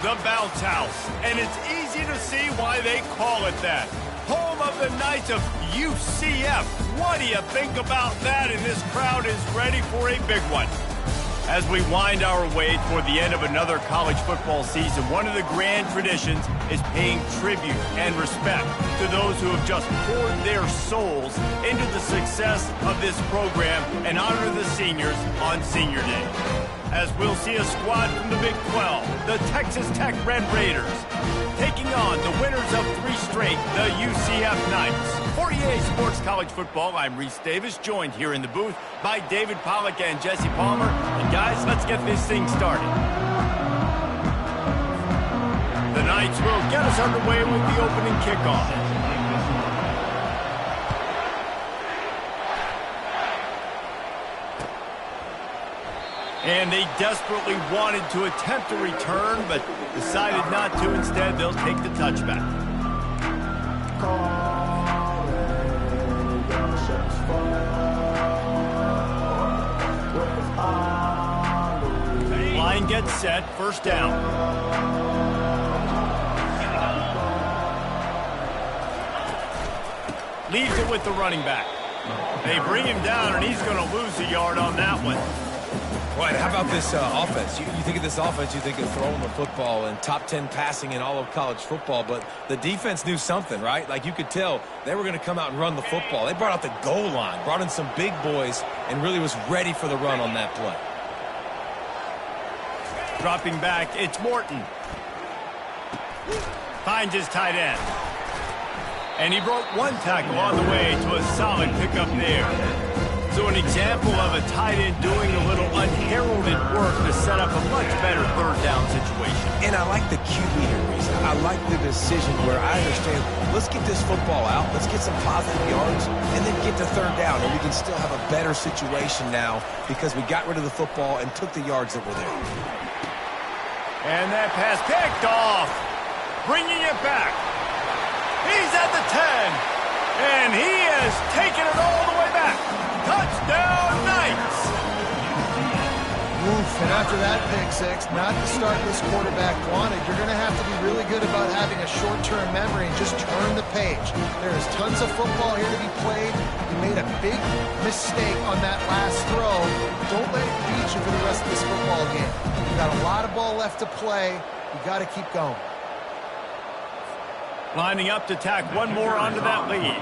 The Bounce House, and it's easy to see why they call it that. Home of the Knights of UCF. What do you think about that? And this crowd is ready for a big one. As we wind our way toward the end of another college football season, one of the grand traditions is paying tribute and respect to those who have just poured their souls into the success of this program and honor the seniors on Senior Day. As we'll see a squad from the Big 12, the Texas Tech Red Raiders, taking on the winners of 3 straight, the UCF Knights. For EA Sports College Football, I'm Reese Davis, joined here in the booth by David Pollack and Jesse Palmer. And guys, let's get this thing started. The Knights will get us underway with the opening kickoff. And they desperately wanted to attempt a return, but decided not to. Instead, they'll take the touchback. Line gets set, first down. Leaves it with the running back. They bring him down, and he's going to lose a yard on that one. Right, how about this offense? You think of this offense, you think of throwing the football and top 10 passing in all of college football, but the defense knew something, right? Like you could tell they were going to come out and run the football. They brought out the goal line, brought in some big boys, and really was ready for the run on that play. Dropping back, it's Morton. Finds his tight end. And he broke one tackle on the way to a solid pickup there. So an example of a tight end doing a little unheralded work to set up a much better third down situation. And I like the QB here, Reese. I like the decision where I understand, let's get this football out, let's get some positive yards, and then get to third down, and we can still have a better situation now because we got rid of the football and took the yards that were there. And that pass picked off, bringing it back. He's at the 10, and he has taken it all the way back. Touchdown, Knights! Oof, and after that pick six, not the start this quarterback wanted. You're going to have to be really good about having a short-term memory and just turn the page. There is tons of football here to be played. You made a big mistake on that last throw. Don't let it beat you for the rest of this football game. You've got a lot of ball left to play. You've got to keep going. Lining up to tack one more onto that lead.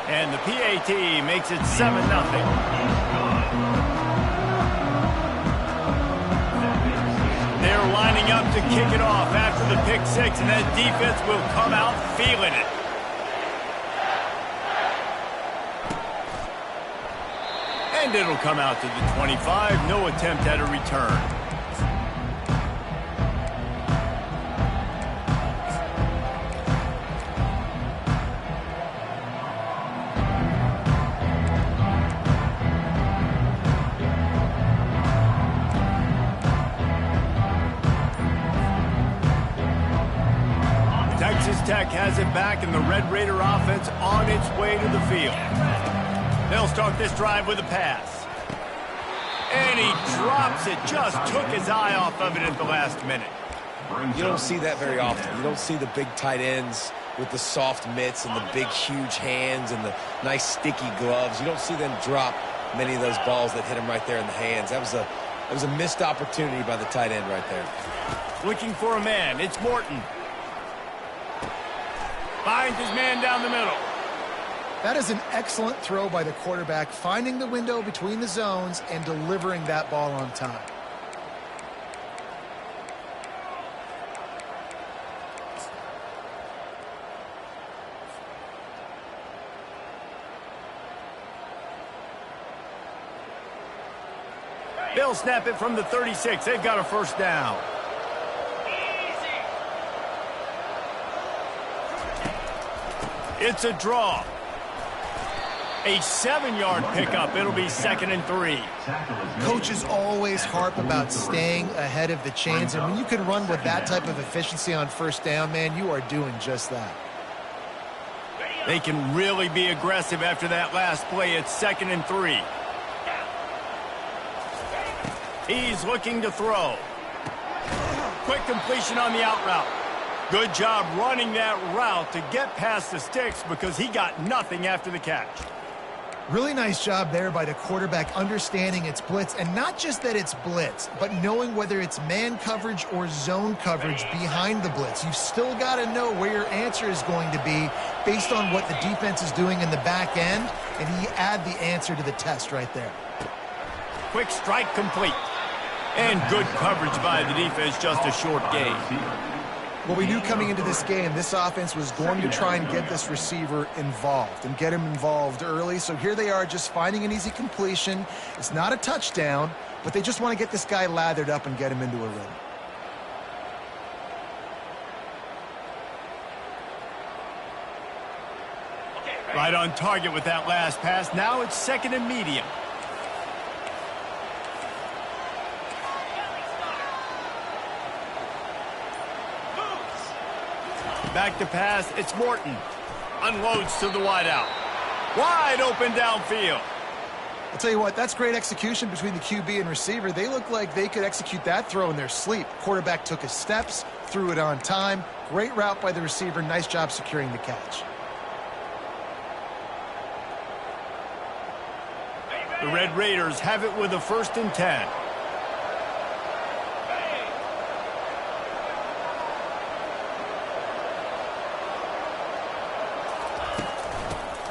And the PAT makes it 7-0. They're lining up to kick it off after the pick six, and that defense will come out feeling it. And it'll come out to the 25. No attempt at a return. Texas Tech has it back, and the Red Raider offense on its way to the field. They'll start this drive with a pass. And he drops it. Just took his eye off of it at the last minute. You don't see that very often. You don't see the big tight ends with the soft mitts and the big, huge hands and the nice, sticky gloves. You don't see them drop many of those balls that hit him right there in the hands. That was a missed opportunity by the tight end right there. Looking for a man. It's Morton. Finds his man down the middle. That is an excellent throw by the quarterback, finding the window between the zones and delivering that ball on time. They'll snap it from the 36. They've got a first down. It's a draw. A 7-yard pickup. It'll be 2nd and 3. Coaches always harp about staying ahead of the chains, and when you can run with that type of efficiency on first down, man, you are doing just that. They can really be aggressive after that last play. It's 2nd and 3. He's looking to throw. quick completion on the out route. Good job running that route to get past the sticks because he got nothing after the catch. Really nice job there by the quarterback understanding it's blitz, and not just that it's blitz, but knowing whether it's man coverage or zone coverage behind the blitz. You've still got to know where your answer is going to be based on what the defense is doing in the back end, and he add the answer to the test right there. Quick strike complete. And good coverage by the defense, just a short gain. What we knew coming into this game, this offense was going to try and get this receiver involved and get him involved early. So here they are just finding an easy completion. It's not a touchdown, but they just want to get this guy lathered up and get him into a rhythm. Right on target with that last pass. Now it's 2nd and medium. Back to pass, it's Morton. Unloads to the wideout. Wide open downfield. I'll tell you what, that's great execution between the QB and receiver. They look like they could execute that throw in their sleep. Quarterback took his steps, threw it on time. Great route by the receiver. Nice job securing the catch. The Red Raiders have it with a 1st and 10.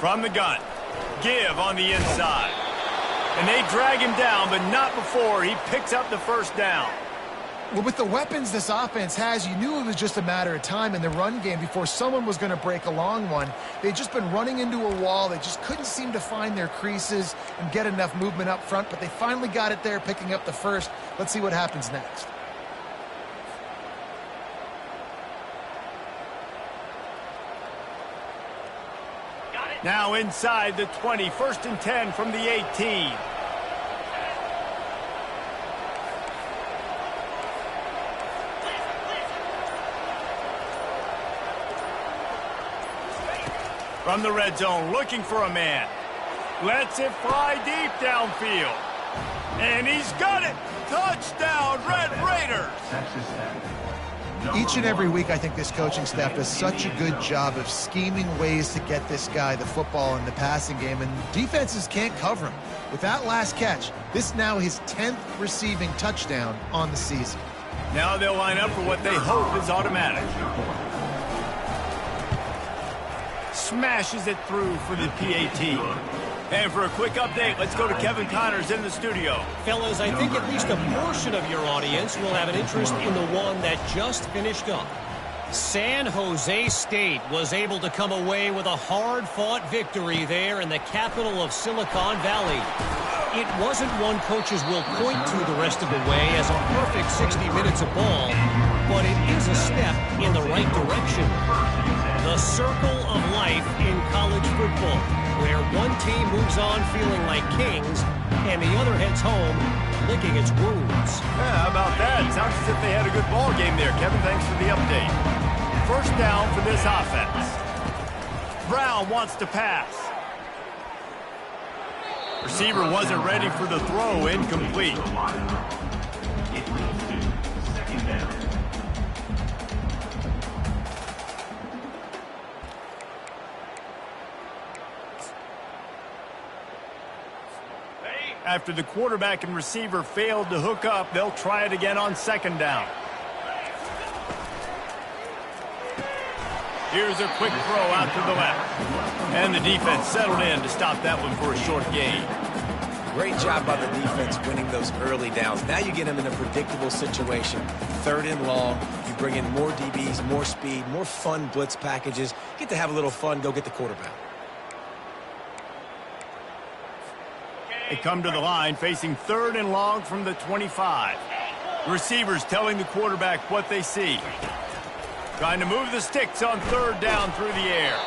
From the gun, give on the inside. And they drag him down, but not before he picks up the 1st down. Well, with the weapons this offense has, you knew it was just a matter of time in the run game before someone was going to break a long one. They'd just been running into a wall. They just couldn't seem to find their creases and get enough movement up front, but they finally got it there, picking up the 1st. Let's see what happens next. Now inside the 20, 1st and 10 from the 18. From the red zone, looking for a man. Lets it fly deep downfield. And he's got it. Touchdown, Red Raiders. Each and every week, I think this coaching staff does such a good job of scheming ways to get this guy the football in the passing game, and defenses can't cover him. With that last catch, this now his 10th receiving touchdown on the season. Now they'll line up for what they hope is automatic. Smashes it through for the PAT. And for a quick update, let's go to Kevin Connors in the studio. Fellas, I think at least a portion of your audience will have an interest in the one that just finished up. San Jose State was able to come away with a hard-fought victory there in the capital of Silicon Valley. It wasn't one coaches will point to the rest of the way as a perfect 60 minutes of ball, but it is a step in the right direction. The circle of life in college football, where one team moves on feeling like kings and the other heads home licking its wounds. Yeah, how about that? Sounds as if they had a good ball game there. Kevin, thanks for the update. 1st down for this offense. Brown wants to pass. Receiver wasn't ready for the throw, incomplete. After the quarterback and receiver failed to hook up, they'll try it again on 2nd down. Here's a quick throw out to the left. And the defense settled in to stop that one for a short gain. Great job by the defense winning those early downs. Now you get them in a predictable situation. 3rd and long. You bring in more DBs, more speed, more fun blitz packages. Get to have a little fun, go get the quarterback. They come to the line facing 3rd and long from the 25. The receivers telling the quarterback what they see. Trying to move the sticks on 3rd down through the air.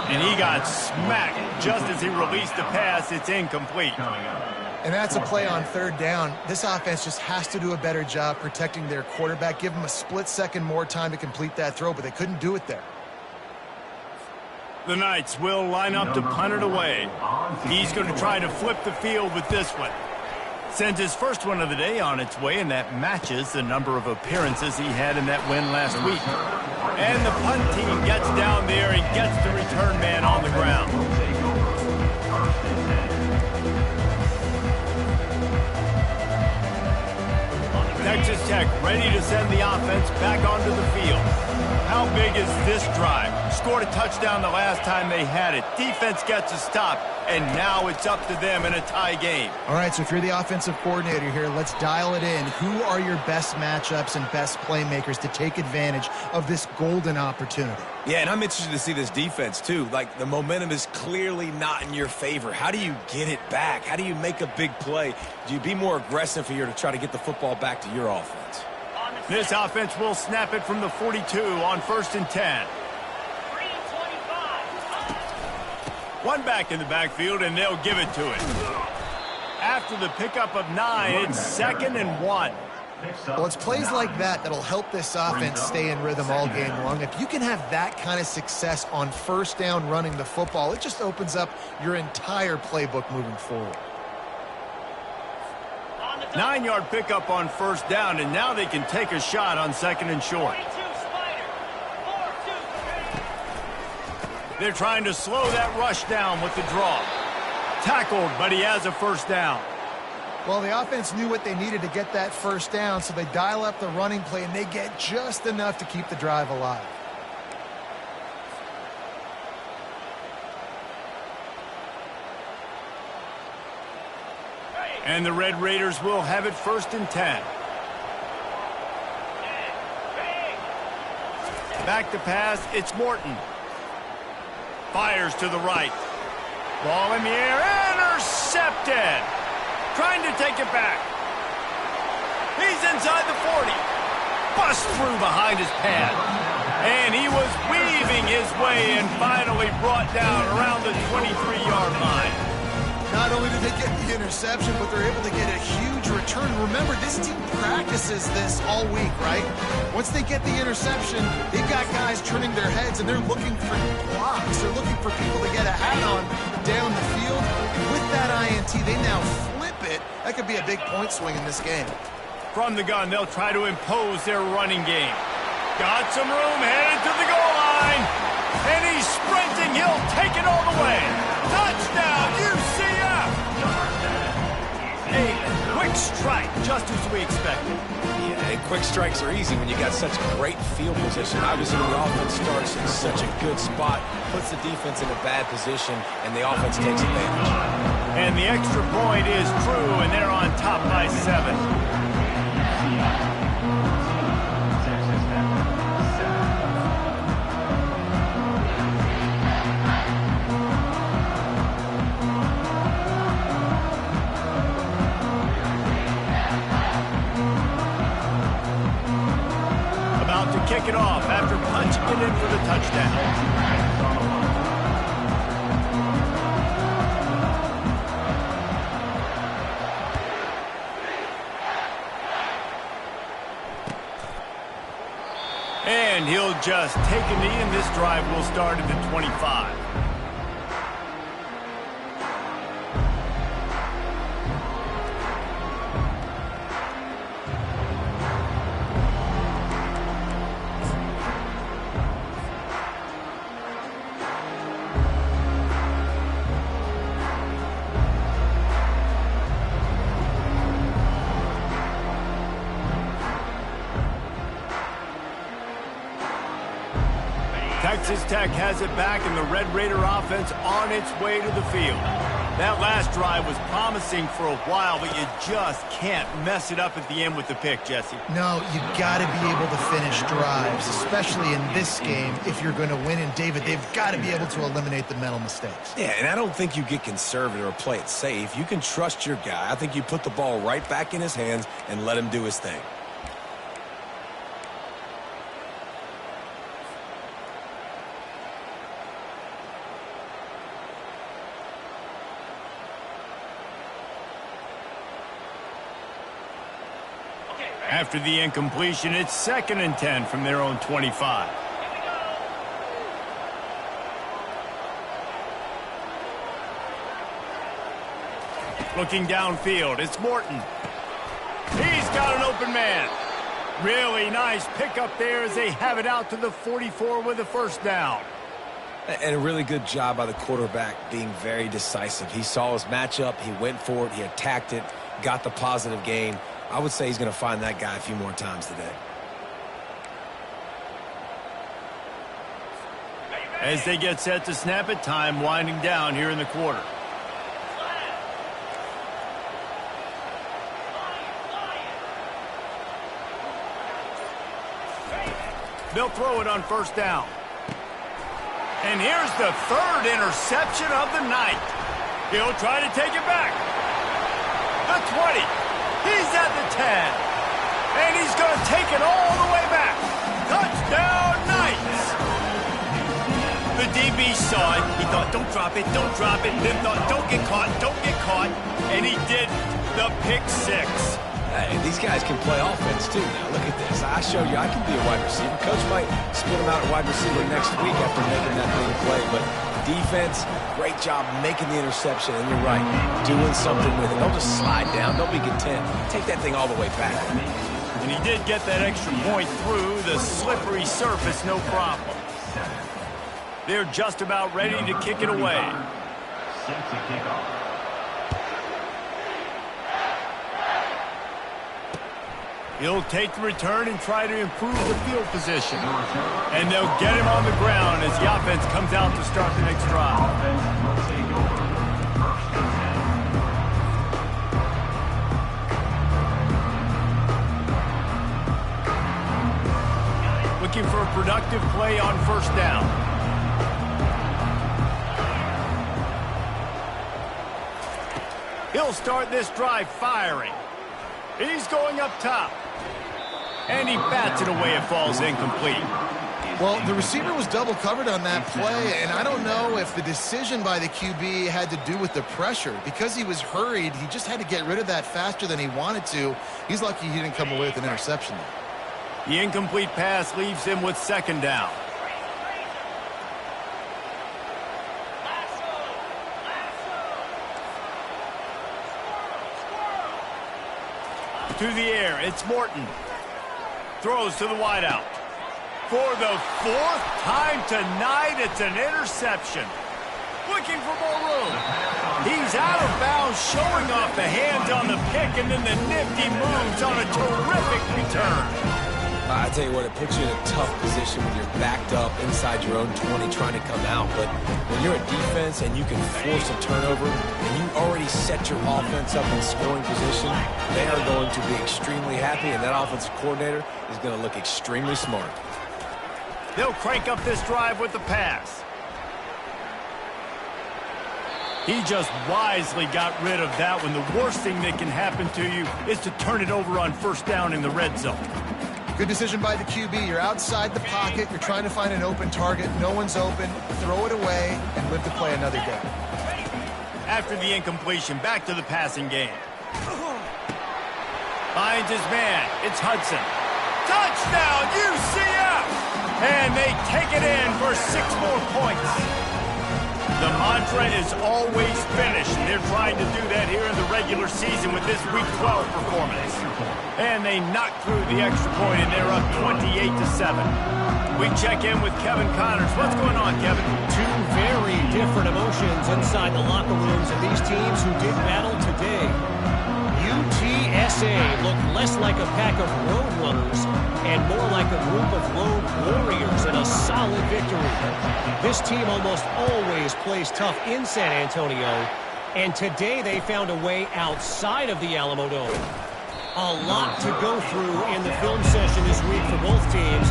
And he got smacked just as he released the pass. It's incomplete. And that's a play on 3rd down. This offense just has to do a better job protecting their quarterback. Give him a split second more time to complete that throw, but they couldn't do it there. The Knights will line up to punt it away. He's going to try to flip the field with this one. Sends his first one of the day on its way, and that matches the number of appearances he had in that win last week. And the punt team gets down there and gets the return man on the ground. Texas Tech ready to send the offense back onto the field. How big is this drive? Scored a touchdown the last time they had it. Defense gets a stop, and now it's up to them in a tie game. All right, so if you're the offensive coordinator here, let's dial it in. Who are your best matchups and best playmakers to take advantage of this golden opportunity? Yeah, and I'm interested to see this defense, too. Like, the momentum is clearly not in your favor. How do you get it back? How do you make a big play? Do you be more aggressive here to try to get the football back to your offense? This offense will snap it from the 42 on 1st and 10. One back in the backfield, and they'll give it to it. After the pickup of 9, it's 2nd and 1. Well, it's plays like that that'll help this offense stay in rhythm all game long. If you can have that kind of success on 1st down running the football, it just opens up your entire playbook moving forward. 9-yard pickup on 1st down, and now they can take a shot on 2nd and short. They're trying to slow that rush down with the draw. Tackled, but he has a 1st down. Well, the offense knew what they needed to get that 1st down, so they dial up the running play, and they get just enough to keep the drive alive. And the Red Raiders will have it 1st and 10. Back to pass, it's Morton. Fires to the right. Ball in the air, intercepted. Trying to take it back. He's inside the 40. Bust through behind his pad. And he was weaving his way and finally brought down around the 23-yard line. Not only did they get the interception, but they're able to get a huge return. Remember, this team practices this all week, right? Once they get the interception, they've got guys turning their heads, and they're looking for blocks. They're looking for people to get a hat on down the field. With that INT, they now flip it. That could be a big point swing in this game. From the gun, they'll try to impose their running game. Got some room, headed to the goal line. And he's sprinting. He'll take it all the way. Touchdown, UCF! A quick strike, just as we expected. Yeah, and quick strikes are easy when you got such great field position. Obviously, when the offense starts in such a good spot, puts the defense in a bad position, and the offense takes advantage. And the extra point is true, and they're on top by 7. About to kick it off after punching it in for the touchdown. And he'll just take a knee, and this drive will start at the 25. Texas Tech has it back, and the Red Raider offense on its way to the field. That last drive was promising for a while, but you just can't mess it up at the end with the pick, Jesse. No, you got to be able to finish drives, especially in this game if you're going to win. And, David, they've got to be able to eliminate the mental mistakes. Yeah, and I don't think you get conservative or play it safe. You can trust your guy. I think you put the ball right back in his hands and let him do his thing. After the incompletion, it's 2nd and 10 from their own 25. Looking downfield, it's Morton. He's got an open man. Really nice pickup there as they have it out to the 44 with a first down. And a really good job by the quarterback being very decisive. He saw his matchup, he went for it, he attacked it, got the positive gain. I would say he's going to find that guy a few more times today. As they get set to snap it, time winding down here in the quarter. They'll throw it on first down. And here's the third interception of the night. He'll try to take it back. The 20. He's at the 10. And he's going to take it all the way back. Touchdown, Knights. The DB saw it. He thought, don't drop it, don't drop it. Then thought, don't get caught, don't get caught. And he did the pick six. Hey, these guys can play offense, too. Now, look at this. I showed you I can be a wide receiver. Coach might split him out at wide receiver next week after making that big play. But defense, great job making the interception. And you're right, doing something with it. Don't just slide down. Don't be content. Take that thing all the way back. And he did get that extra point through the slippery surface, no problem. They're just about ready to kick it away. Set to kick off. He'll take the return and try to improve the field position. And they'll get him on the ground as the offense comes out to start the next drive. Looking for a productive play on first down. He'll start this drive firing. He's going up top. And he bats it away. It falls incomplete. Well, the receiver was double covered on that play, and I don't know if the decision by the QB had to do with the pressure. Because he was hurried, he just had to get rid of that faster than he wanted to. He's lucky he didn't come away with an interception there. The incomplete pass leaves him with second down. To the air, it's Morton. Throws to the wideout. For the fourth time tonight, it's an interception. Looking for more room. He's out of bounds, showing off the hands on the pick, and then the nifty moves on a terrific return. I tell you what, it puts you in a tough position when you're backed up inside your own 20 trying to come out. But when you're a defense and you can force a turnover and you already set your offense up in scoring position, they are going to be extremely happy, and that offensive coordinator is going to look extremely smart. They'll crank up this drive with the pass. He just wisely got rid of that when the worst thing that can happen to you is to turn it over on first down in the red zone. Good decision by the QB. You're outside the pocket. You're trying to find an open target. No one's open. Throw it away and live to play another day. After the incompletion, back to the passing game. Finds his man. It's Hudson. Touchdown, UCF! And they take it in for 6 more points. The mantra is always finish, and they're trying to do that here in the regular season with this Week 12 performance. And they knock through the extra point, and they're up 28-7. We check in with Kevin Connors. What's going on, Kevin? Two very different emotions inside the locker rooms of these teams who did battle today. UTSA looked less like a pack of roadrunners and more like a group of lone warriors in a solid victory. This team almost always plays tough in San Antonio, and today they found a way outside of the Alamo Dome. A lot to go through in the film session this week for both teams,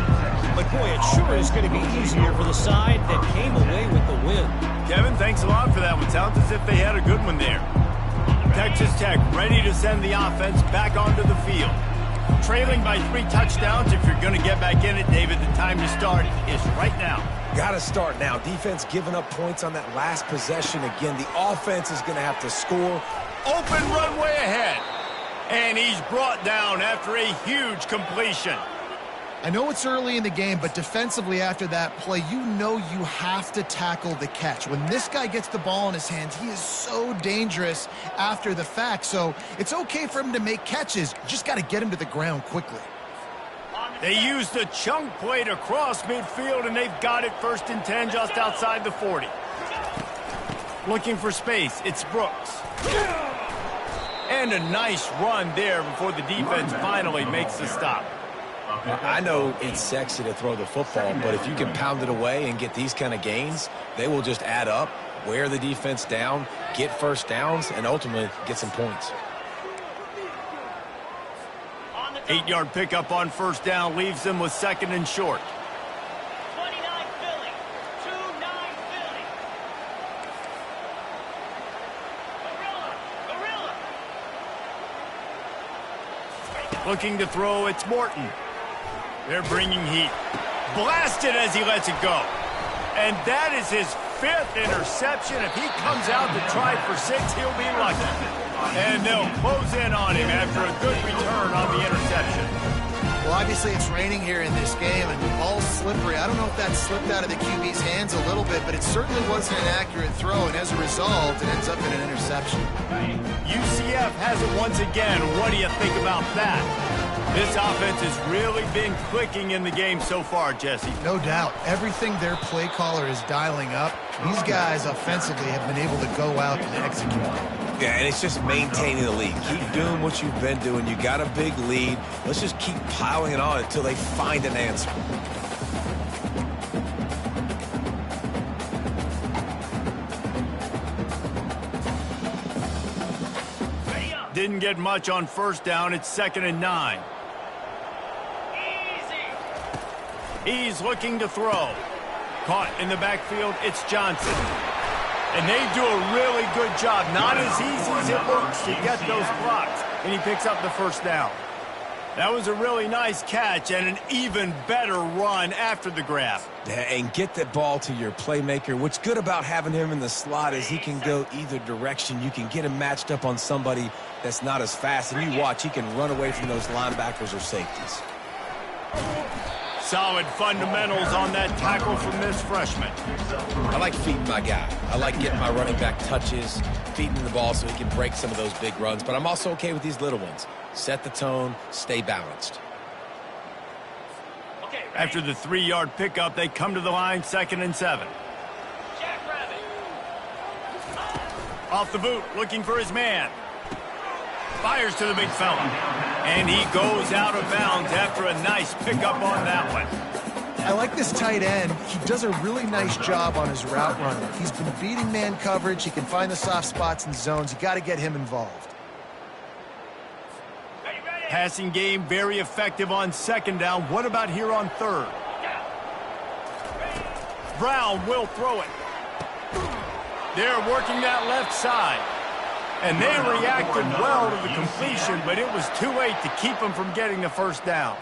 but boy, it sure is going to be easier for the side that came away with the win. Kevin, thanks a lot for that one. Sounds as if they had a good one there. Texas Tech ready to send the offense back onto the field. Trailing by 3 touchdowns. If you're going to get back in it, David, the time to start is right now. Got to start now. Defense giving up points on that last possession. Again, the offense is going to have to score. Open runway ahead. And he's brought down after a huge completion. I know it's early in the game, but defensively after that play, you know you have to tackle the catch. When this guy gets the ball in his hands, he is so dangerous after the fact. So it's okay for him to make catches. You just got to get him to the ground quickly. They used the chunk play to cross midfield, and they've got it 1st and 10 just outside the 40. Looking for space, it's Brooks. And a nice run there before the defense finally makes the stop. I know it's sexy to throw the football, but if you can pound it away and get these kind of gains, they will just add up, wear the defense down, get first downs, and ultimately get some points. 8-yard pickup on 1st down leaves them with 2nd and short. 29 Philly. 2-9 Philly. Gorilla. Looking to throw, it's Morton. They're bringing heat. Blasted as he lets it go. And that is his 5th interception. If he comes out to try for 6, he'll be lucky. And they'll close in on him after a good return on the interception. Well, obviously it's raining here in this game, and the ball's slippery. I don't know if that slipped out of the QB's hands a little bit, but it certainly wasn't an accurate throw, and as a result, it ends up in an interception. UCF has it once again. What do you think about that? This offense has really been clicking in the game so far, Jesse. No doubt. Everything their play caller is dialing up, these guys offensively have been able to go out and execute. Yeah, and it's just maintaining the lead. Keep doing what you've been doing. You got a big lead. Let's just keep piling it on until they find an answer. Didn't get much on 1st down. It's 2nd and 9. He's looking to throw. Caught in the backfield, it's Johnson. And they do a really good job. Not as easy as it looks to get those blocks. And he picks up the 1st down. That was a really nice catch and an even better run after the grab. And get that ball to your playmaker. What's good about having him in the slot is he can go either direction. You can get him matched up on somebody that's not as fast. And you watch, he can run away from those linebackers or safeties. Solid fundamentals on that tackle from this freshman. I like feeding my guy. I like getting my running back touches, feeding the ball so he can break some of those big runs. But I'm also okay with these little ones. Set the tone, stay balanced. After the 3-yard pickup, they come to the line, 2nd and 7. Off the boot, looking for his man. Fires to the big fella. And he goes out of bounds after a nice pickup on that one. I like this tight end. He does a really nice job on his route running. He's been beating man coverage. He can find the soft spots and zones. You got to get him involved. Passing game very effective on 2nd down. What about here on 3rd? Brown will throw it. They're working that left side. And they reacted well to the completion, but it was too late to keep them from getting the 1st down.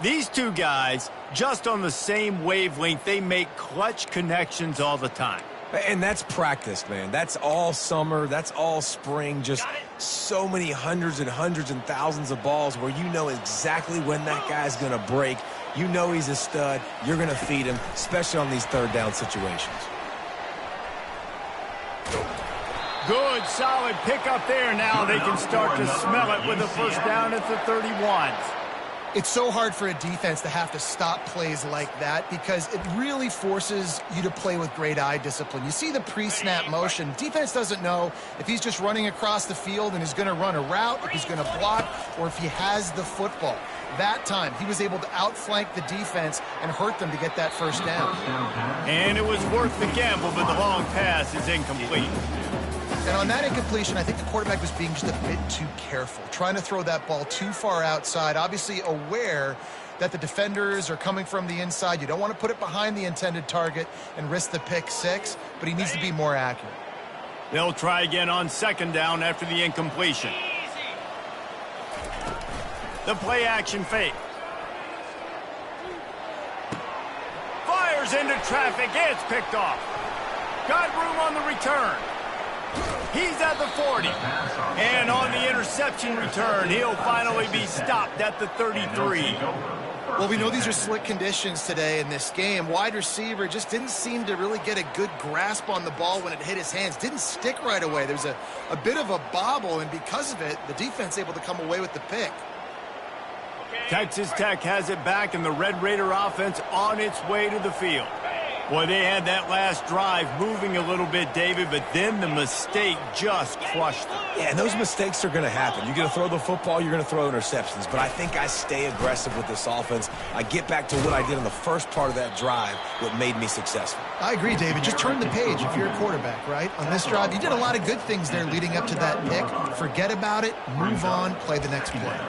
These two guys, just on the same wavelength, they make clutch connections all the time. And that's practice, man. That's all summer. That's all spring. Just so many hundreds and hundreds and thousands of balls where you know exactly when that guy's going to break. You know he's a stud. You're going to feed him, especially on these 3rd down situations. Good, solid pickup there. Now they can start to smell it with a 1st down at the 31. It's so hard for a defense to have to stop plays like that because it really forces you to play with great eye discipline. You see the pre-snap motion. Defense doesn't know if he's just running across the field and is going to run a route, if he's going to block, or if he has the football. That time, he was able to outflank the defense and hurt them to get that 1st down. And it was worth the gamble, but the long pass is incomplete. And on that incompletion, I think the quarterback was being just a bit too careful, trying to throw that ball too far outside, obviously aware that the defenders are coming from the inside. You don't want to put it behind the intended target and risk the pick 6, but he needs to be more accurate. They'll try again on 2nd down after the incompletion. The play action fake. Fires into traffic. It's picked off. Got room on the return. He's at the 40. And on the interception return, he'll finally be stopped at the 33. Well, we know these are slick conditions today in this game. Wide receiver just didn't seem to really get a good grasp on the ball when it hit his hands. Didn't stick right away. There's a bit of a bobble, and because of it, the defense able to come away with the pick. Texas Tech has it back, and the Red Raider offense on its way to the field. Boy, they had that last drive moving a little bit, David, but then the mistake just crushed them. Yeah, and those mistakes are going to happen. You're going to throw the football, you're going to throw interceptions. But I think I stay aggressive with this offense. I get back to what I did in the first part of that drive, what made me successful. I agree, David. Just turn the page if you're a quarterback, right? On this drive, you did a lot of good things there leading up to that pick. Forget about it, move on, play the next play.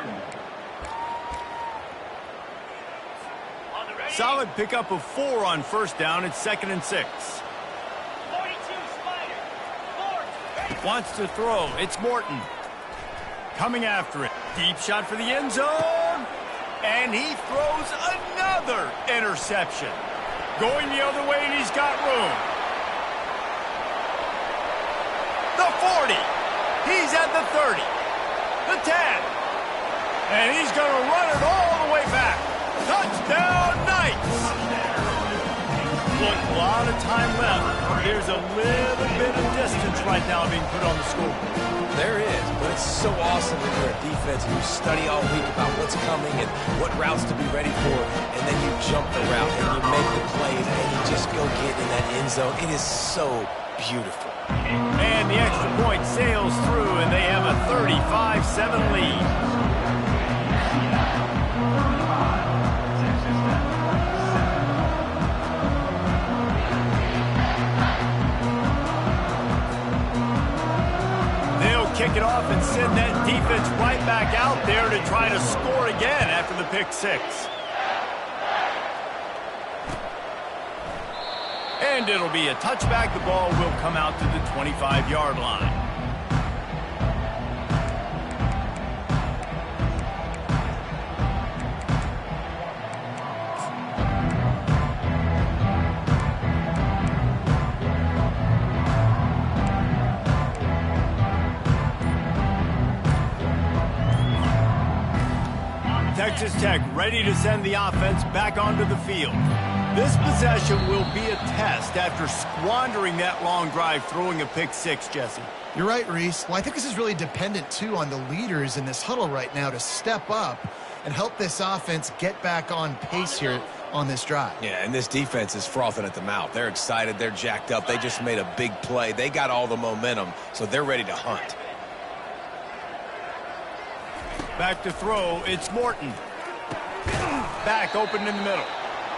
Solid pickup of 4 on first down. It's 2nd and 6. 42 Spider. Wants to throw. It's Morton. Coming after it. Deep shot for the end zone. And he throws another interception. Going the other way, and he's got room. The 40. He's at the 30. The 10. And he's going to run it all the way back. Touchdown, Knights! Look, a lot of time left. There's a little bit of distance right now being put on the scoreboard. There is, but it's so awesome when you're a defense and you study all week about what's coming and what routes to be ready for, and then you jump the route and you make the plays and you just go get in that end zone. It is so beautiful. And the extra point sails through, and they have a 35-7 lead. Kick it off and send that defense right back out there to try to score again after the pick 6. And it'll be a touchback. The ball will come out to the 25-yard line. Texas Tech ready to send the offense back onto the field. This possession will be a test after squandering that long drive, throwing a pick 6, Jesse. You're right, Reese. Well, I think this is really dependent, too, on the leaders in this huddle right now to step up and help this offense get back on pace here on this drive. Yeah, and this defense is frothing at the mouth. They're excited. They're jacked up. They just made a big play. They got all the momentum, so they're ready to hunt. Back to throw, it's Morton. Back open in the middle.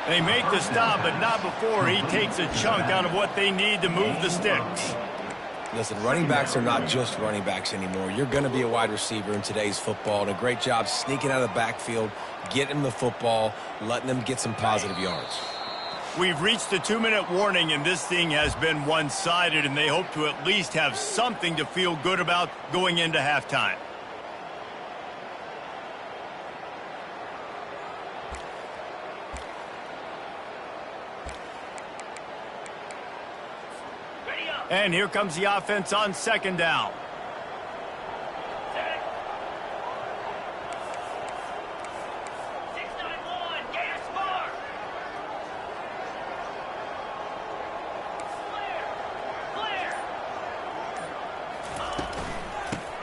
They make the stop, but not before he takes a chunk out of what they need to move the sticks. Listen, running backs are not just running backs anymore. You're going to be a wide receiver in today's football, and a great job sneaking out of the backfield, getting them the football, letting them get some positive yards. We've reached the 2-minute warning, and this thing has been one-sided, and they hope to at least have something to feel good about going into halftime. And here comes the offense on 2nd down.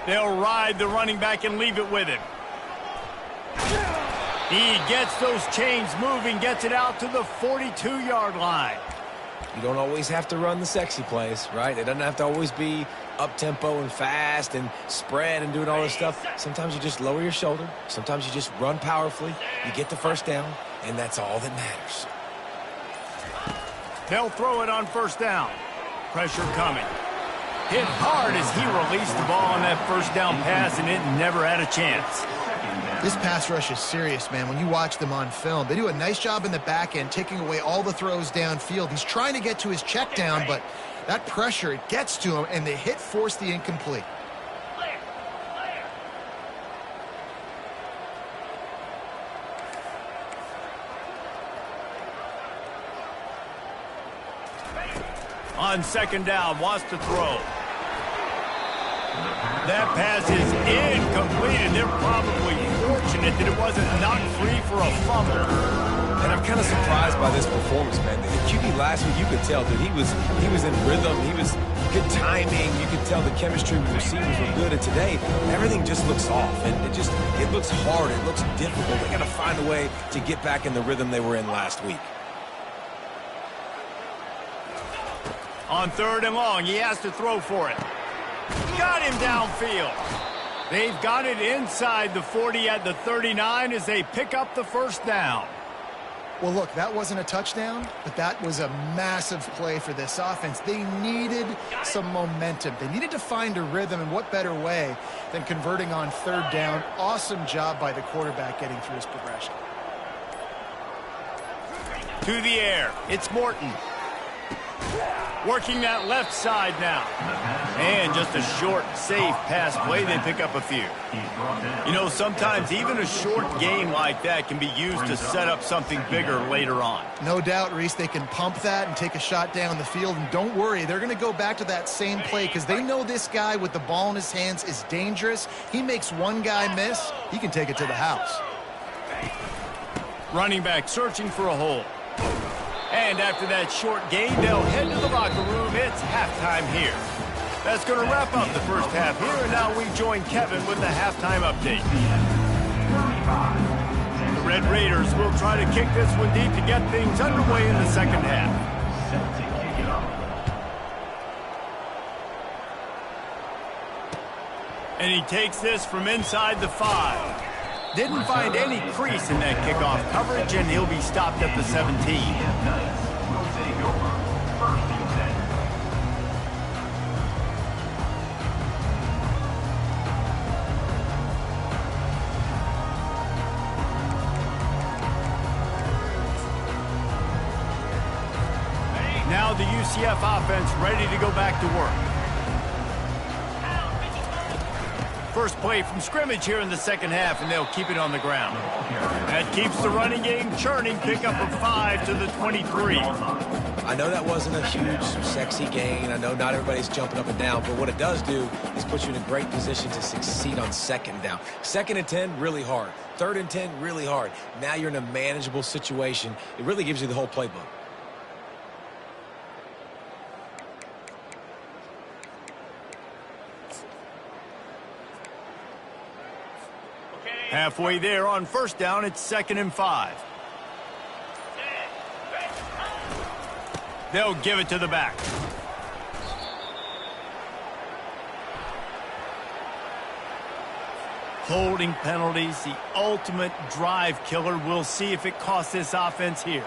They'll ride the running back and leave it with him. He gets those chains moving, gets it out to the 42-yard line. You don't always have to run the sexy plays, right? It doesn't have to always be up-tempo and fast and spread and doing all this stuff. Sometimes you just lower your shoulder. Sometimes you just run powerfully. You get the first down, and that's all that matters. They'll throw it on 1st down. Pressure coming. Hit hard as he released the ball on that 1st down pass, and it never had a chance. This pass rush is serious, man. When you watch them on film, they do a nice job in the back end, taking away all the throws downfield. He's trying to get to his check down, but that pressure, it gets to him, and the hit forced the incomplete. On 2nd down, wants to throw. That pass is incomplete, and they're probably fortunate that it wasn't knocked free for a fumble. And I'm kind of surprised by this performance, man. The QB last week, you could tell, dude, he was in rhythm. He was good timing. You could tell the chemistry with receivers were good. And today, everything just looks off. And it looks hard. It looks difficult. They got to find a way to get back in the rhythm they were in last week. On 3rd and long, he has to throw for it. Got him downfield. They've got it inside the 40 at the 39 as they pick up the first down. Well, look, that wasn't a touchdown, but that was a massive play for this offense. They needed some momentum. They needed to find a rhythm, and what better way than converting on 3rd down. Awesome job by the quarterback getting through his progression. To the air, it's Morton. Working that left side now. And just a short, safe pass play. They pick up a few. You know, sometimes even a short gain like that can be used to set up something bigger later on. No doubt, Reese, they can pump that and take a shot down the field. And don't worry, they're going to go back to that same play because they know this guy with the ball in his hands is dangerous. He makes one guy miss, he can take it to the house. Running back searching for a hole. And after that short gain, they'll head to the locker room. It's halftime here. That's going to wrap up the first half here, and now we join Kevin with the halftime update. The Red Raiders will try to kick this one deep to get things underway in the second half. And he takes this from inside the 5. Didn't find any crease in that kickoff coverage, and he'll be stopped at the 17. Now the UCF offense ready to go back to work. First play from scrimmage here in the second half, and they'll keep it on the ground. That keeps the running game churning. Pick up a 5 to the 23. I know that wasn't a huge, sexy gain. I know not everybody's jumping up and down, but what it does do is put you in a great position to succeed on 2nd down. 2nd and 10, really hard. 3rd and 10, really hard. Now you're in a manageable situation. It really gives you the whole playbook. Halfway there on 1st down, it's 2nd and 5. They'll give it to the back. Holding penalties, the ultimate drive killer. We'll see if it costs this offense here.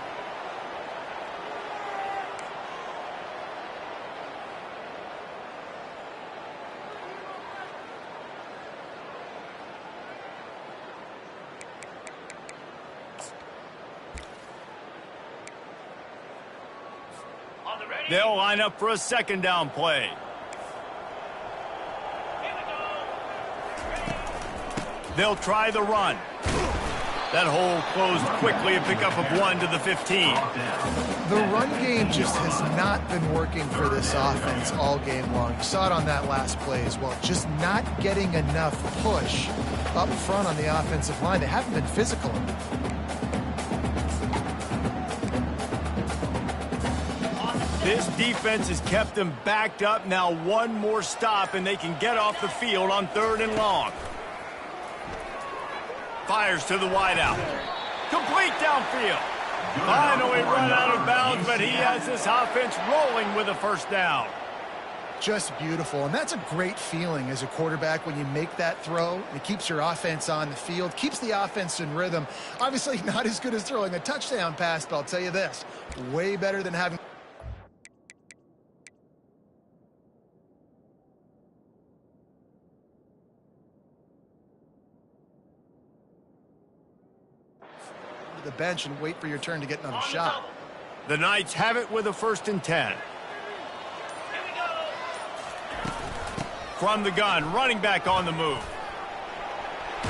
They'll line up for a 2nd down play. They'll try the run. That hole closed quickly, a pickup of 1 to the 15. The run game just has not been working for this offense all game long. You saw it on that last play as well. Just not getting enough push up front on the offensive line. They haven't been physical enough. This defense has kept them backed up. Now one more stop, and they can get off the field on 3rd and long. Fires to the wideout. Complete downfield. Finally run out of bounds, but he has this offense rolling with a 1st down. Just beautiful, and that's a great feeling as a quarterback when you make that throw. It keeps your offense on the field, keeps the offense in rhythm. Obviously not as good as throwing a touchdown pass, but I'll tell you this, way better than having the bench and wait for your turn to get another shot. The Knights have it with a 1st and 10. From the gun, running back on the move.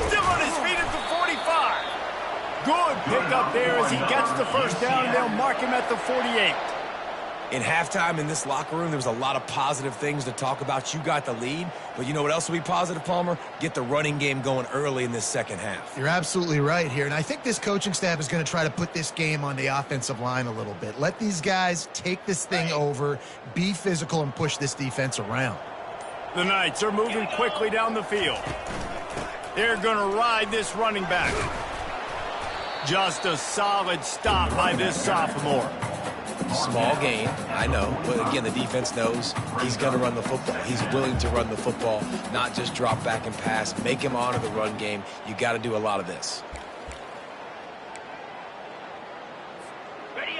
Still on his feet at the 45. Good pickup there as he gets the 1st down, and they'll mark him at the 48. In halftime in this locker room, there was a lot of positive things to talk about. You got the lead, but you know what else will be positive, Palmer? Get the running game going early in this second half. You're absolutely right here, and I think this coaching staff is going to try to put this game on the offensive line a little bit. Let these guys take this thing over, be physical, and push this defense around. The Knights are moving quickly down the field. They're going to ride this running back. Just a solid stop by this sophomore. Small gain, I know, but again, the defense knows he's going to run the football. He's willing to run the football, not just drop back and pass. Make him honor the run game. You got to do a lot of this.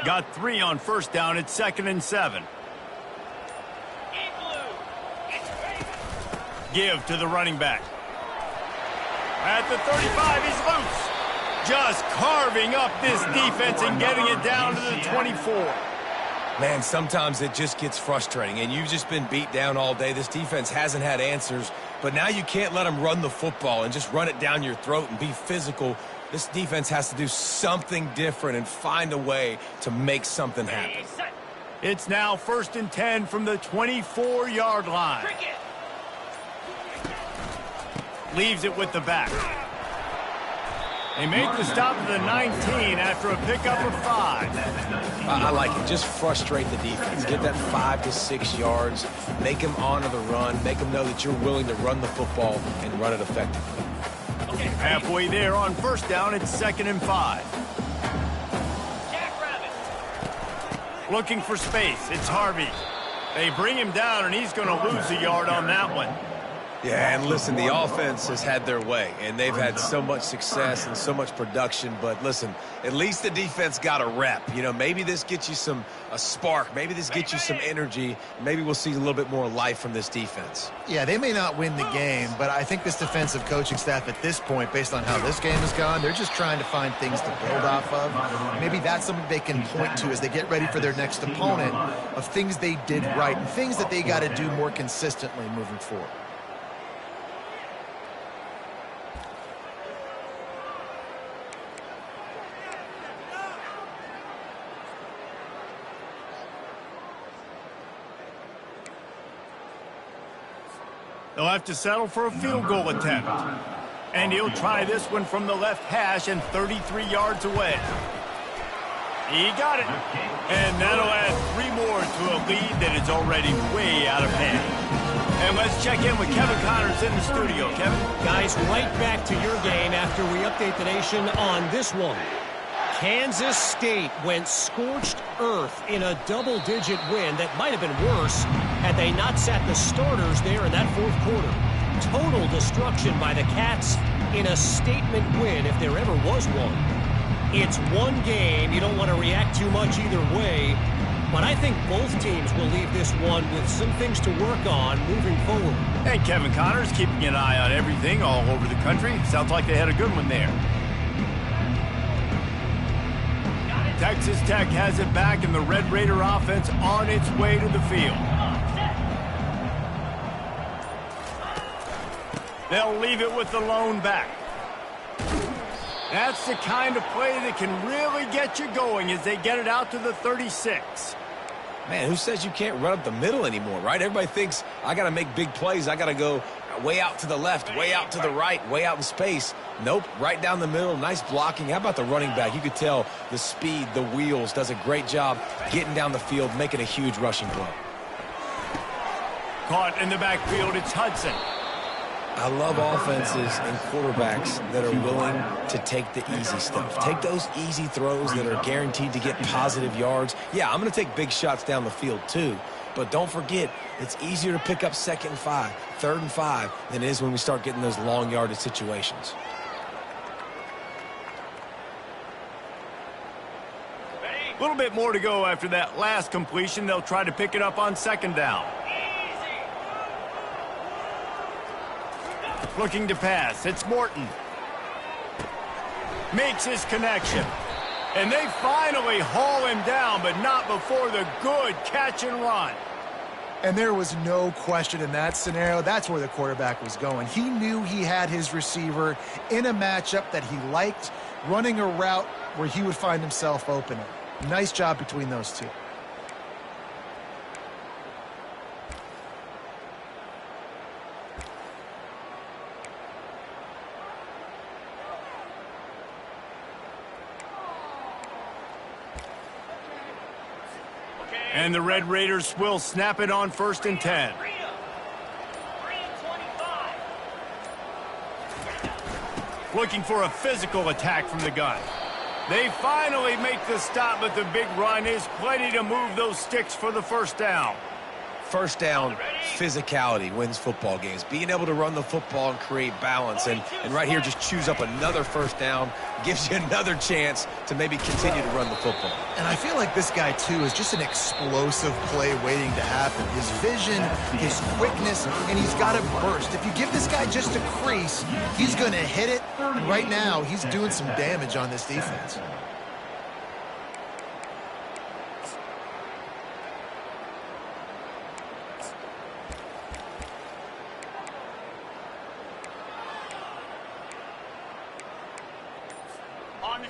Got 3 on first down. It's 2nd and 7. Give to the running back. At the 35, he's loose. Just carving up this defense and getting it down to the 24. Man, sometimes it just gets frustrating, and you've just been beat down all day. This defense hasn't had answers, but now you can't let them run the football and just run it down your throat and be physical. This defense has to do something different and find a way to make something happen. It's now 1st and 10 from the 24-yard line. Leaves it with the back. They make the stop at the 19 after a pickup of 5. I like it. Just frustrate the defense. Get that 5 to 6 yards. Make them honor the run. Make them know that you're willing to run the football and run it effectively. Halfway there on first down, it's 2nd and 5. Looking for space. It's Harvey. They bring him down, and he's going to lose a yard on that one. Yeah, and listen, the offense has had their way, and they've had so much success and so much production. But listen, at least the defense got a rep. You know, maybe this gets you a spark. Maybe this gets you some energy. Maybe we'll see a little bit more life from this defense. Yeah, they may not win the game, but I think this defensive coaching staff at this point, based on how this game has gone, they're just trying to find things to build off of. Maybe that's something they can point to as they get ready for their next opponent of things they did right and things that they got to do more consistently moving forward. They'll have to settle for a field goal attempt. And he'll try this one from the left hash and 33 yards away. He got it. And that'll add 3 more to a lead that is already way out of hand. And let's check in with Kevin Connors in the studio. Kevin? Guys, right back to your game after we update the nation on this one. Kansas State went scorched earth in a double-digit win that might have been worse had they not sat the starters there in that fourth quarter. Total destruction by the Cats in a statement win if there ever was one. It's one game. You don't want to react too much either way, but I think both teams will leave this one with some things to work on moving forward. Hey, Kevin Connors keeping an eye on everything all over the country. Sounds like they had a good one there. Texas Tech has it back, and the Red Raider offense on its way to the field. They'll leave it with the lone back. That's the kind of play that can really get you going as they get it out to the 36. Man, who says you can't run up the middle anymore, right? Everybody thinks I got to make big plays. I got to go way out to the left, way out to the right, way out in space. Nope, right down the middle. Nice blocking. How about the running back? You could tell the speed, the wheels, does a great job getting down the field, making a huge rushing play. Caught in the backfield, it's Hudson. I love offenses and quarterbacks that are willing to take the easy stuff. Take those easy throws that are guaranteed to get positive yards. Yeah, I'm going to take big shots down the field too. But don't forget, it's easier to pick up 2nd and 5, 3rd and 5 than it is when we start getting those long yardage situations. A little bit more to go after that last completion. They'll try to pick it up on 2nd down. Looking to pass. It's Morton. Makes his connection. And they finally haul him down, but not before the good catch and run. And there was no question in that scenario. That's where the quarterback was going. He knew he had his receiver in a matchup that he liked, running a route where he would find himself opening. Nice job between those two. And the Red Raiders will snap it on 1st and 10. Looking for a physical attack from the gun. They finally make the stop, but the big run is plenty to move those sticks for the 1st down. First down, physicality wins football games. Being able to run the football and create balance. And right here, just choose up another 1st down, gives you another chance to maybe continue to run the football. And I feel like this guy, too, is just an explosive play waiting to happen. His vision, his quickness, and he's got a burst. If you give this guy just a crease, he's going to hit it. And right now, he's doing some damage on this defense.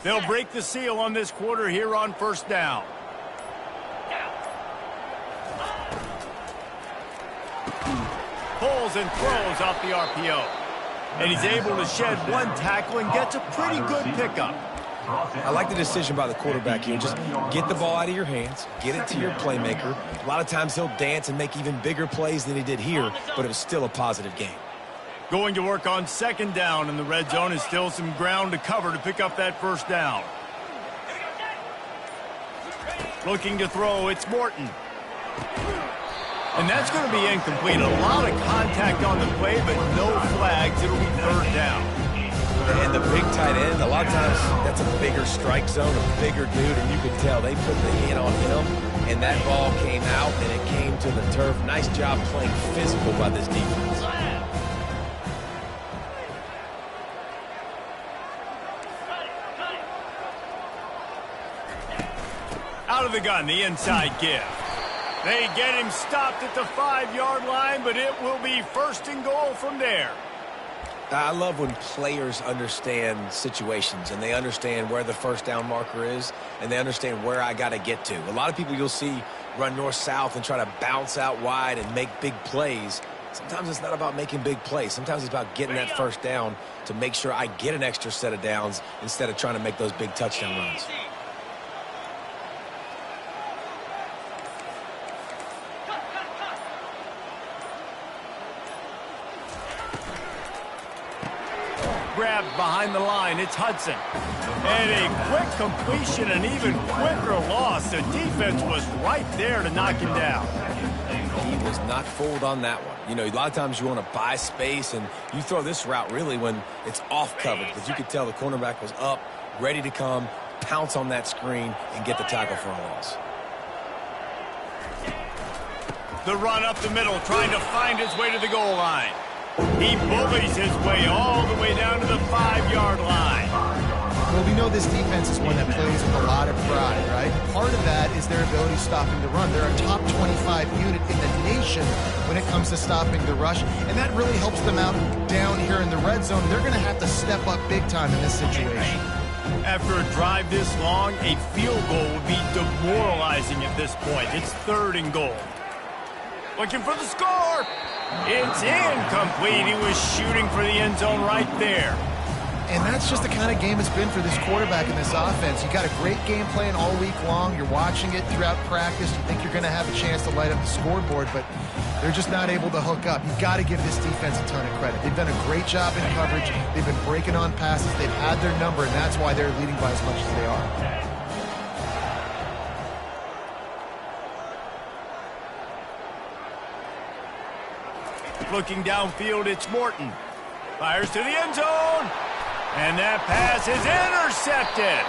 They'll break the seal on this quarter here on 1st down. Pulls and throws off the RPO. And he's able to shed one tackle and gets a pretty good pickup. I like the decision by the quarterback here. Just get the ball out of your hands, get it to your playmaker. A lot of times he'll dance and make even bigger plays than he did here, but it was still a positive game. Going to work on 2nd down, and the red zone is still some ground to cover to pick up that 1st down. Looking to throw, it's Morton. And that's going to be incomplete. A lot of contact on the play, but no flags. It'll be 3rd down. And the big tight end, a lot of times that's a bigger strike zone, a bigger dude, and you could tell they put the hand on him, and that ball came out, and it came to the turf. Nice job playing physical by this defense. Out of the gun, the inside give. They get him stopped at the 5-yard line, but it will be 1st and goal from there. I love when players understand situations and they understand where the 1st down marker is and they understand where I got to get to. A lot of people you'll see run north-south and try to bounce out wide and make big plays. Sometimes it's not about making big plays. Sometimes it's about getting that 1st down to make sure I get an extra set of downs instead of trying to make those big touchdown runs. Grabbed behind the line, it's Hudson. And a quick completion, an even quicker loss. The defense was right there to knock him down. He was not fooled on that one. You know, a lot of times you want to buy space, and you throw this route really when it's off coverage, because you could tell the cornerback was up, ready to come, pounce on that screen, and get the tackle for a loss. The run up the middle, trying to find his way to the goal line. He bullies his way all the way down to the 5-yard line. Well, we know this defense is one that plays with a lot of pride, right? Part of that is their ability stopping the run. They're a top 25 unit in the nation when it comes to stopping the rush, and that really helps them out down here in the red zone. They're going to have to step up big time in this situation. After a drive this long, a field goal would be demoralizing at this point. It's 3rd and goal. Looking for the score. It's incomplete. He was shooting for the end zone right there. And that's just the kind of game it's been for this quarterback in this offense. You got a great game plan all week long. You're watching it throughout practice. You think you're going to have a chance to light up the scoreboard, but they're just not able to hook up. You've got to give this defense a ton of credit. They've done a great job in coverage. They've been breaking on passes. They've had their number, and that's why they're leading by as much as they are. Looking downfield, it's Morton. Fires to the end zone. And that pass is intercepted.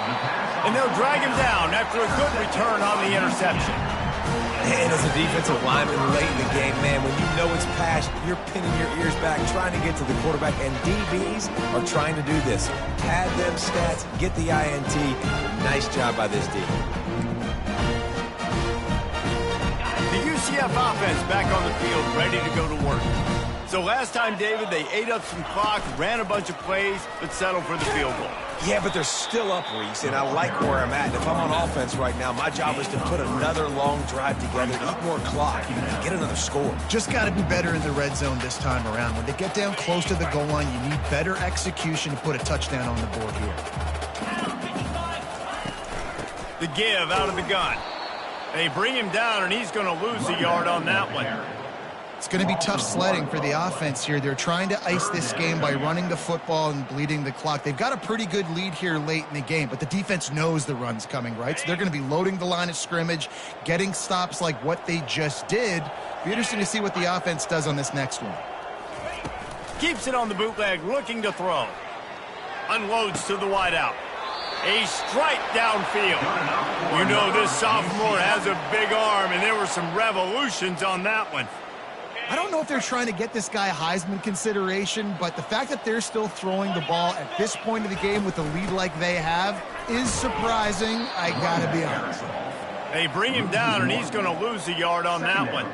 And they'll drag him down after a good return on the interception. And as a defensive lineman late in the game, man, when you know it's passed, you're pinning your ears back, trying to get to the quarterback. And DBs are trying to do this. Pad them stats, get the INT. Nice job by this D. The UCF offense back on the field, ready to go to work. So last time, David, they ate up some clock, ran a bunch of plays, but settled for the field goal. Yeah, but they're still up, Reese, and I like where I'm at. And if I'm on offense right now, my job is to put another long drive together, eat more clock, and get another score. Just got to be better in the red zone this time around. When they get down close to the goal line, you need better execution to put a touchdown on the board here. The give out of the gun. They bring him down, and he's going to lose a yard on that one. It's going to be tough sledding for the offense here. They're trying to ice this game by running the football and bleeding the clock. They've got a pretty good lead here late in the game, but the defense knows the run's coming, right? So they're going to be loading the line of scrimmage, getting stops like what they just did. Be interesting to see what the offense does on this next one. Keeps it on the bootleg, looking to throw. Unloads to the wideout. A strike downfield. You know this sophomore has a big arm, and there were some revolutions on that one. I don't know if they're trying to get this guy Heisman consideration, but the fact that they're still throwing the ball at this point of the game with a lead like they have is surprising, I gotta be honest. They bring him down, and he's going to lose a yard on that one.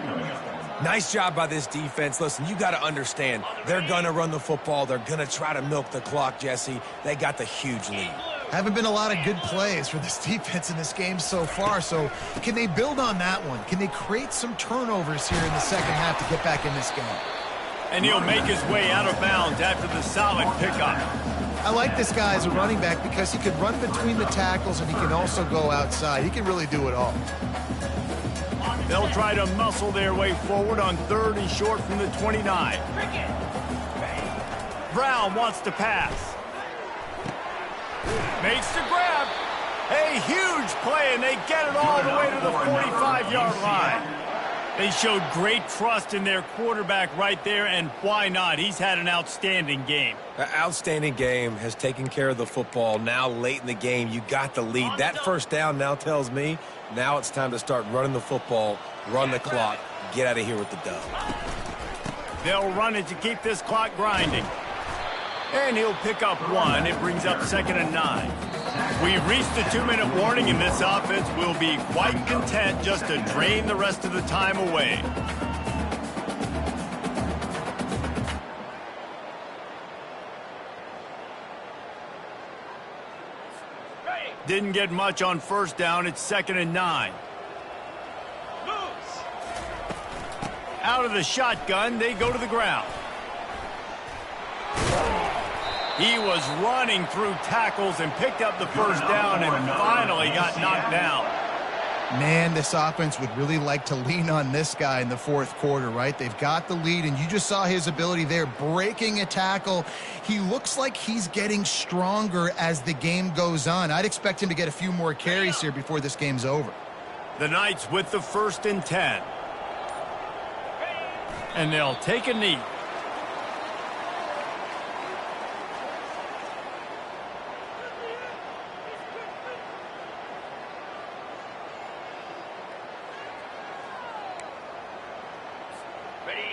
Nice job by this defense. Listen, you got to understand, they're going to run the football. They're going to try to milk the clock, Jesse. They got the huge lead. Haven't been a lot of good plays for this defense in this game so far, so can they build on that one? Can they create some turnovers here in the second half to get back in this game? And he'll make his way out of bounds after the solid pickup. I like this guy as a running back because he can run between the tackles and he can also go outside. He can really do it all. They'll try to muscle their way forward on 3rd and short from the 29. Brown wants to pass. Makes the grab. A huge play, and they get it all the way to the 45-yard line. They showed great trust in their quarterback right there, and why not? He's had an outstanding game. An outstanding game, has taken care of the football. Now late in the game, you got the lead. That first down now tells me now it's time to start running the football, run the clock, get out of here with the dub. They'll run it to keep this clock grinding. And he'll pick up 1. It brings up 2nd and 9. We've reached the 2-minute warning, and this offense will be quite content just to drain the rest of the time away. Didn't get much on first down. It's 2nd and 9. Out of the shotgun, they go to the ground. He was running through tackles and picked up the first down and finally got knocked down. Man, this offense would really like to lean on this guy in the fourth quarter, right? They've got the lead, and you just saw his ability there, breaking a tackle. He looks like he's getting stronger as the game goes on. I'd expect him to get a few more carries here before this game's over. The Knights with the 1st and 10. And they'll take a knee.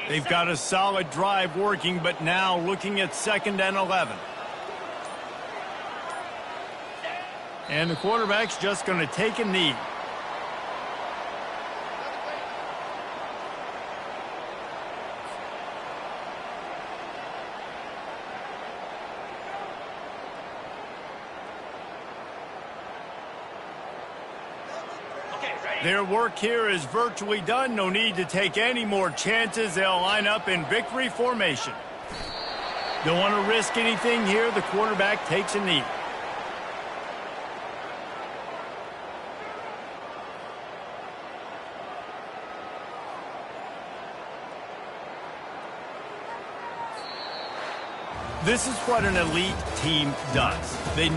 They've got a solid drive working, but now looking at 2nd and 11. And the quarterback's just going to take a knee. Their work here is virtually done. No need to take any more chances. They'll line up in victory formation. Don't want to risk anything here. The quarterback takes a knee. This is what an elite team does. They